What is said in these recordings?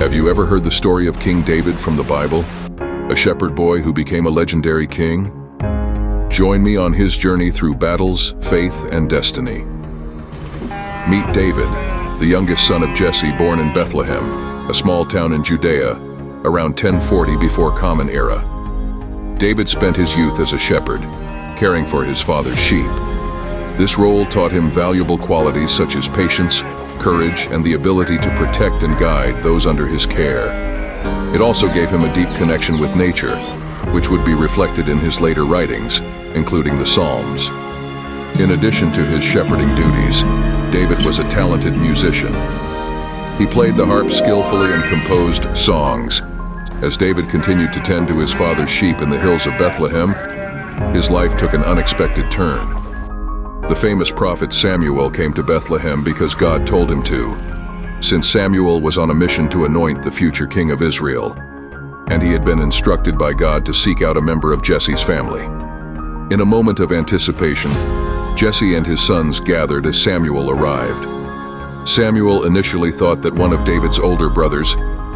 Have you ever heard the story of King David from the Bible? A shepherd boy who became a legendary king? Join me on his journey through battles, faith, and destiny. Meet David, the youngest son of Jesse, born in Bethlehem, a small town in Judea, around 1040 before Common Era. David spent his youth as a shepherd, caring for his father's sheep. This role taught him valuable qualities such as patience, courage, and the ability to protect and guide those under his care. It also gave him a deep connection with nature, which would be reflected in his later writings, including the Psalms. In addition to his shepherding duties, David was a talented musician. He played the harp skillfully and composed songs. As David continued to tend to his father's sheep in the hills of Bethlehem, his life took an unexpected turn. The famous prophet Samuel came to Bethlehem because God told him to, since Samuel was on a mission to anoint the future king of Israel, and he had been instructed by God to seek out a member of Jesse's family. In a moment of anticipation, Jesse and his sons gathered as Samuel arrived. Samuel initially thought that one of David's older brothers,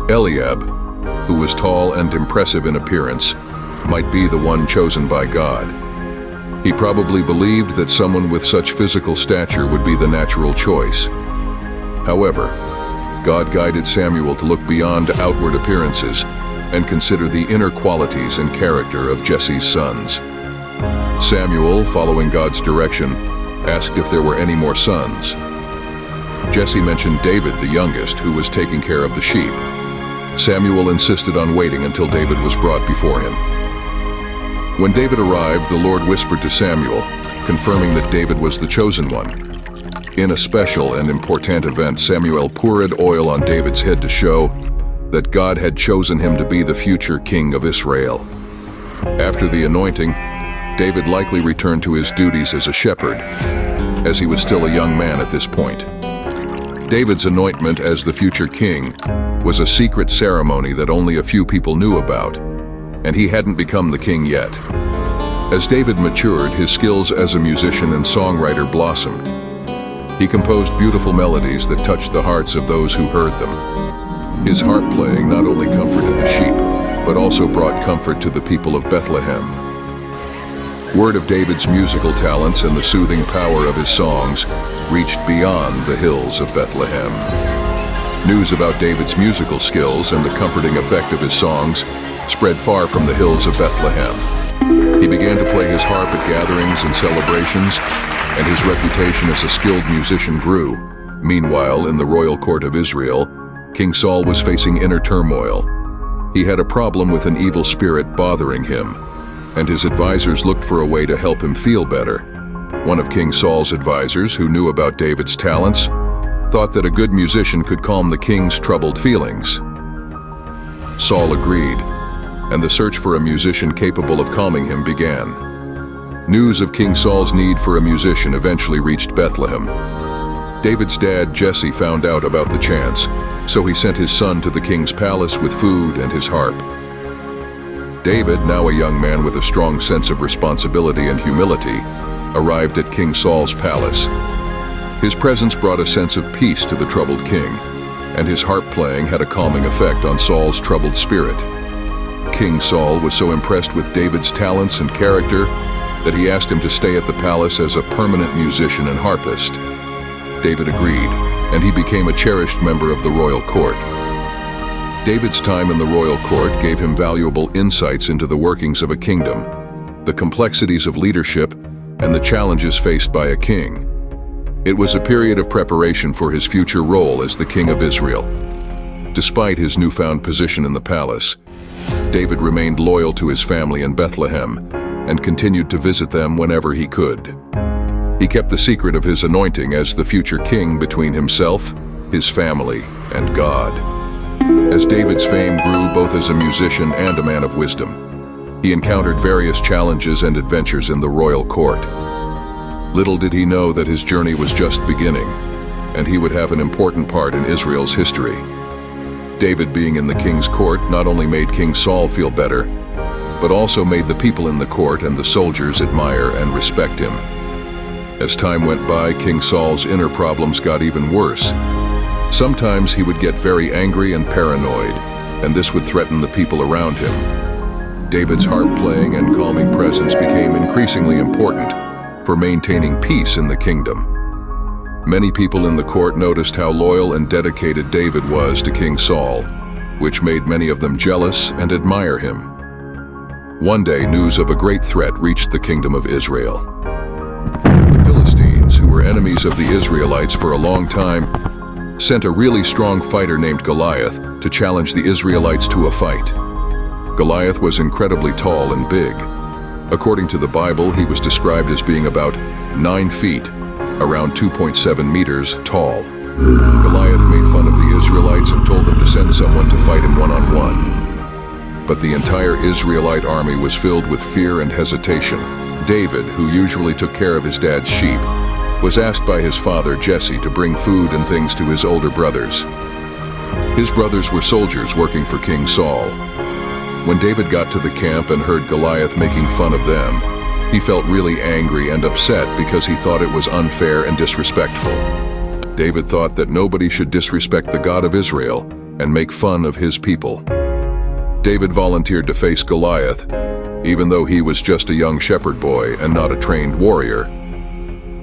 Eliab, who was tall and impressive in appearance, might be the one chosen by God. He probably believed that someone with such physical stature would be the natural choice. However, God guided Samuel to look beyond outward appearances and consider the inner qualities and character of Jesse's sons. Samuel, following God's direction, asked if there were any more sons. Jesse mentioned David, the youngest, who was taking care of the sheep. Samuel insisted on waiting until David was brought before him. When David arrived, the Lord whispered to Samuel, confirming that David was the chosen one. In a special and important event, Samuel poured oil on David's head to show that God had chosen him to be the future king of Israel. After the anointing, David likely returned to his duties as a shepherd, as he was still a young man at this point. David's anointment as the future king was a secret ceremony that only a few people knew about, and he hadn't become the king yet. As David matured, his skills as a musician and songwriter blossomed. He composed beautiful melodies that touched the hearts of those who heard them. His harp playing not only comforted the sheep, but also brought comfort to the people of Bethlehem. Word of David's musical talents and the soothing power of his songs reached beyond the hills of Bethlehem. News about David's musical skills and the comforting effect of his songs spread far from the hills of Bethlehem. He began to play his harp at gatherings and celebrations, and his reputation as a skilled musician grew. Meanwhile, in the royal court of Israel, King Saul was facing inner turmoil. He had a problem with an evil spirit bothering him, and his advisors looked for a way to help him feel better. One of King Saul's advisors, who knew about David's talents, thought that a good musician could calm the king's troubled feelings. Saul agreed, and the search for a musician capable of calming him began. News of King Saul's need for a musician eventually reached Bethlehem. David's dad, Jesse, found out about the chance, so he sent his son to the king's palace with food and his harp. David, now a young man with a strong sense of responsibility and humility, arrived at King Saul's palace. His presence brought a sense of peace to the troubled king, and his harp playing had a calming effect on Saul's troubled spirit. King Saul was so impressed with David's talents and character that he asked him to stay at the palace as a permanent musician and harpist. David agreed, and he became a cherished member of the royal court. David's time in the royal court gave him valuable insights into the workings of a kingdom, the complexities of leadership, and the challenges faced by a king. It was a period of preparation for his future role as the king of Israel. Despite his newfound position in the palace, David remained loyal to his family in Bethlehem and continued to visit them whenever he could. He kept the secret of his anointing as the future king between himself, his family, and God. As David's fame grew both as a musician and a man of wisdom, he encountered various challenges and adventures in the royal court. Little did he know that his journey was just beginning, and he would have an important part in Israel's history. David being in the king's court not only made King Saul feel better, but also made the people in the court and the soldiers admire and respect him. As time went by, King Saul's inner problems got even worse. Sometimes he would get very angry and paranoid, and this would threaten the people around him. David's harp playing and calming presence became increasingly important for maintaining peace in the kingdom. Many people in the court noticed how loyal and dedicated David was to King Saul, which made many of them jealous and admire him. One day, news of a great threat reached the kingdom of Israel. The Philistines, who were enemies of the Israelites for a long time, sent a really strong fighter named Goliath to challenge the Israelites to a fight. Goliath was incredibly tall and big. According to the Bible, he was described as being about 9 feet, around 2.7 meters tall. Goliath made fun of the Israelites and told them to send someone to fight him one-on-one. But the entire Israelite army was filled with fear and hesitation. David, who usually took care of his dad's sheep, was asked by his father Jesse to bring food and things to his older brothers. His brothers were soldiers working for King Saul. When David got to the camp and heard Goliath making fun of them, he felt really angry and upset because he thought it was unfair and disrespectful. David thought that nobody should disrespect the God of Israel and make fun of his people. David volunteered to face Goliath, even though he was just a young shepherd boy and not a trained warrior.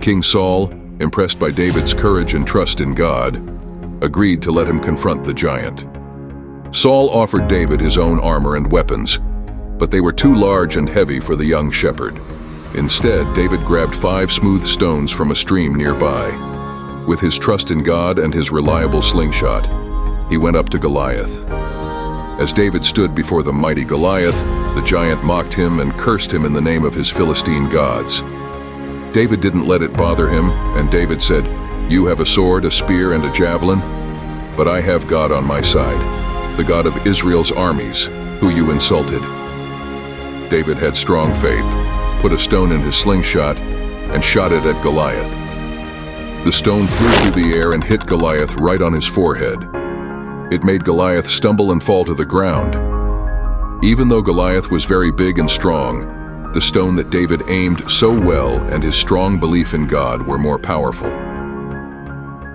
King Saul, impressed by David's courage and trust in God, agreed to let him confront the giant. Saul offered David his own armor and weapons, but they were too large and heavy for the young shepherd. Instead, David grabbed 5 smooth stones from a stream nearby. With his trust in God and his reliable slingshot, he went up to Goliath. As David stood before the mighty Goliath, the giant mocked him and cursed him in the name of his Philistine gods. David didn't let it bother him, and David said, "You have a sword, a spear, and a javelin, but I have God on my side, the God of Israel's armies, who you insulted." David had strong faith, put a stone in his slingshot, and shot it at Goliath. The stone flew through the air and hit Goliath right on his forehead. It made Goliath stumble and fall to the ground. Even though Goliath was very big and strong, the stone that David aimed so well and his strong belief in God were more powerful.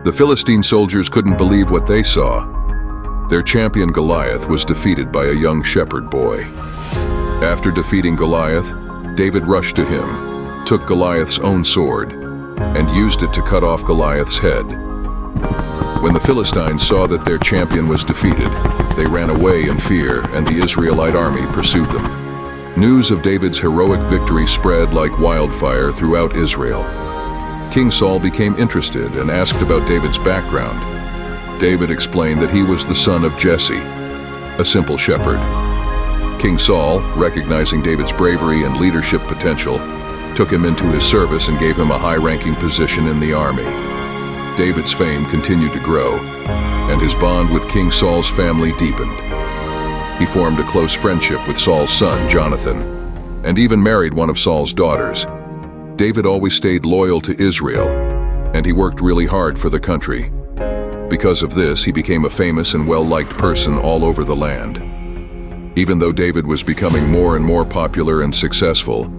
The Philistine soldiers couldn't believe what they saw. Their champion Goliath was defeated by a young shepherd boy. After defeating Goliath, David rushed to him, took Goliath's own sword, and used it to cut off Goliath's head. When the Philistines saw that their champion was defeated, they ran away in fear, and the Israelite army pursued them. News of David's heroic victory spread like wildfire throughout Israel. King Saul became interested and asked about David's background. David explained that he was the son of Jesse, a simple shepherd. King Saul, recognizing David's bravery and leadership potential, took him into his service and gave him a high-ranking position in the army. David's fame continued to grow, and his bond with King Saul's family deepened. He formed a close friendship with Saul's son, Jonathan, and even married one of Saul's daughters. David always stayed loyal to Israel, and he worked really hard for the country. Because of this, he became a famous and well-liked person all over the land. Even though David was becoming more and more popular and successful,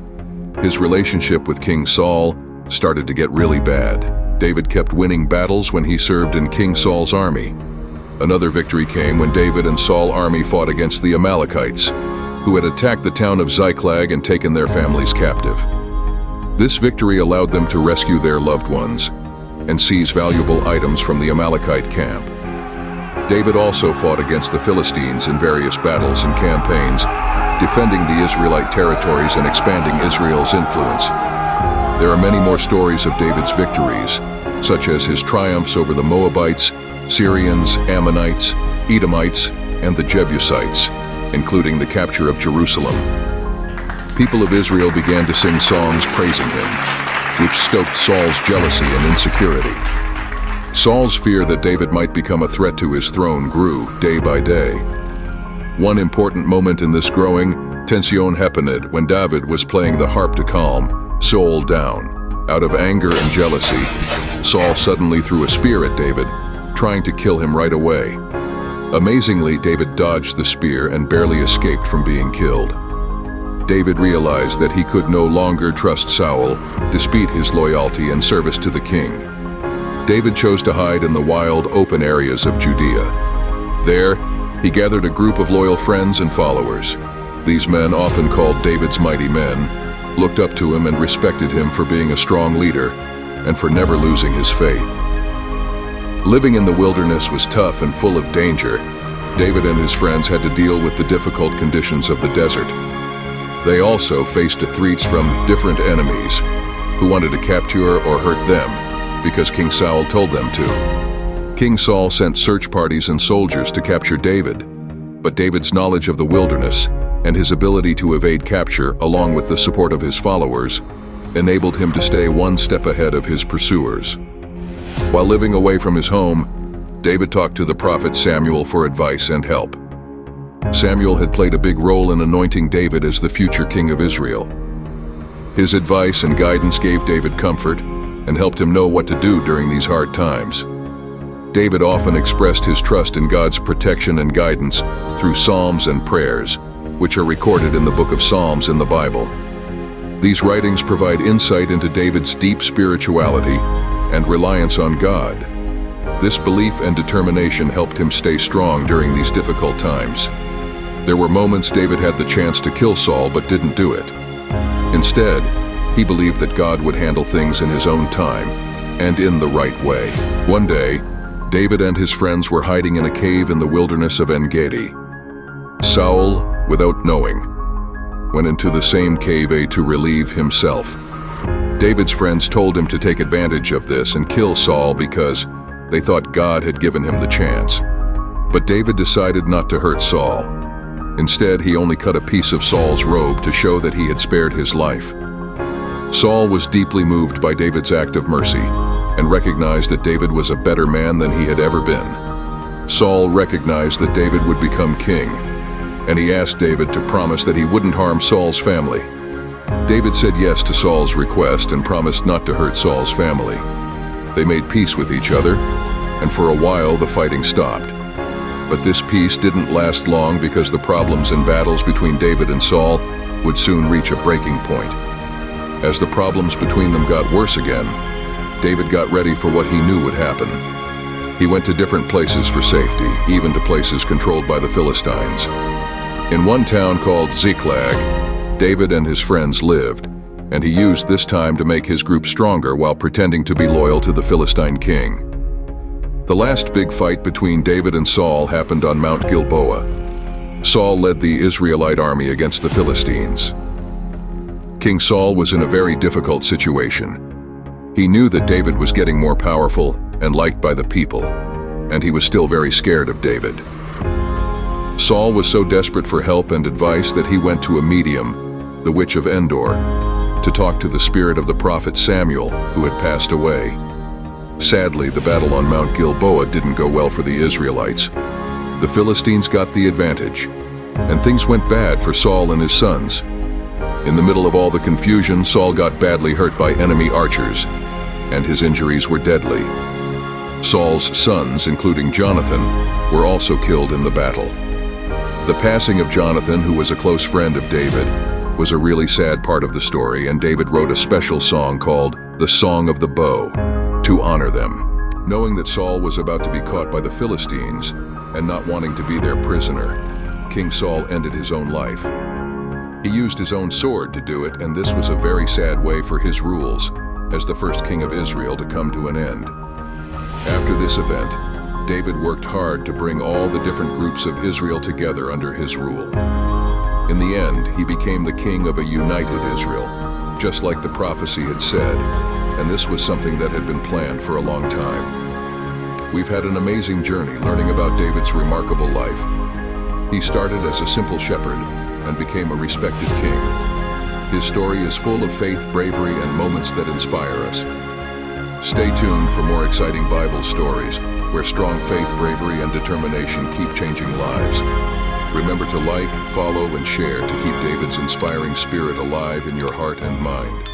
his relationship with King Saul started to get really bad. David kept winning battles when he served in King Saul's army. Another victory came when David and Saul's army fought against the Amalekites, who had attacked the town of Ziklag and taken their families captive. This victory allowed them to rescue their loved ones and seize valuable items from the Amalekite camp. David also fought against the Philistines in various battles and campaigns, defending the Israelite territories and expanding Israel's influence. There are many more stories of David's victories, such as his triumphs over the Moabites, Syrians, Ammonites, Edomites, and the Jebusites, including the capture of Jerusalem. People of Israel began to sing songs praising him, which stoked Saul's jealousy and insecurity. Saul's fear that David might become a threat to his throne grew day by day. One important moment in this growing tension happened when David was playing the harp to calm Saul down. Out of anger and jealousy, Saul suddenly threw a spear at David, trying to kill him right away. Amazingly, David dodged the spear and barely escaped from being killed. David realized that he could no longer trust Saul, despite his loyalty and service to the king. David chose to hide in the wild, open areas of Judea. There, he gathered a group of loyal friends and followers. These men, often called David's mighty men, looked up to him and respected him for being a strong leader and for never losing his faith. Living in the wilderness was tough and full of danger. David and his friends had to deal with the difficult conditions of the desert. They also faced threats from different enemies who wanted to capture or hurt them because King Saul told them to. King Saul sent search parties and soldiers to capture David, but David's knowledge of the wilderness and his ability to evade capture, along with the support of his followers, enabled him to stay one step ahead of his pursuers. While living away from his home, David talked to the prophet Samuel for advice and help. Samuel had played a big role in anointing David as the future king of Israel. His advice and guidance gave David comfort and helped him know what to do during these hard times. David often expressed his trust in God's protection and guidance through psalms and prayers, which are recorded in the book of Psalms in the Bible. These writings provide insight into David's deep spirituality and reliance on God. This belief and determination helped him stay strong during these difficult times. There were moments David had the chance to kill Saul but didn't do it. Instead, he believed that God would handle things in his own time and in the right way. One day, David and his friends were hiding in a cave in the wilderness of En-Gedi. Saul, without knowing, went into the same cave to relieve himself. David's friends told him to take advantage of this and kill Saul because they thought God had given him the chance. But David decided not to hurt Saul. Instead, he only cut a piece of Saul's robe to show that he had spared his life. Saul was deeply moved by David's act of mercy and recognized that David was a better man than he had ever been. Saul recognized that David would become king, and he asked David to promise that he wouldn't harm Saul's family. David said yes to Saul's request and promised not to hurt Saul's family. They made peace with each other, and for a while the fighting stopped. But this peace didn't last long because the problems and battles between David and Saul would soon reach a breaking point. As the problems between them got worse again, David got ready for what he knew would happen. He went to different places for safety, even to places controlled by the Philistines. In one town called Ziklag, David and his friends lived, and he used this time to make his group stronger while pretending to be loyal to the Philistine king. The last big fight between David and Saul happened on Mount Gilboa. Saul led the Israelite army against the Philistines. King Saul was in a very difficult situation. He knew that David was getting more powerful and liked by the people, and he was still very scared of David. Saul was so desperate for help and advice that he went to a medium, the witch of Endor, to talk to the spirit of the prophet Samuel, who had passed away. Sadly, the battle on Mount Gilboa didn't go well for the Israelites. The Philistines got the advantage, and things went bad for Saul and his sons. In the middle of all the confusion, Saul got badly hurt by enemy archers, and his injuries were deadly. Saul's sons, including Jonathan, were also killed in the battle. The passing of Jonathan, who was a close friend of David, was a really sad part of the story, and David wrote a special song called The Song of the Bow to honor them. Knowing that Saul was about to be caught by the Philistines and not wanting to be their prisoner, King Saul ended his own life. He used his own sword to do it, and this was a very sad way for his rules as the first king of Israel to come to an end. After this event, David worked hard to bring all the different groups of Israel together under his rule. In the end, he became the king of a united Israel, just like the prophecy had said, and this was something that had been planned for a long time. We've had an amazing journey learning about David's remarkable life. He started as a simple shepherd and became a respected king. His story is full of faith, bravery, and moments that inspire us. Stay tuned for more exciting Bible stories where strong faith, bravery, and determination keep changing lives. Remember to like, follow, and share to keep David's inspiring spirit alive in your heart and mind.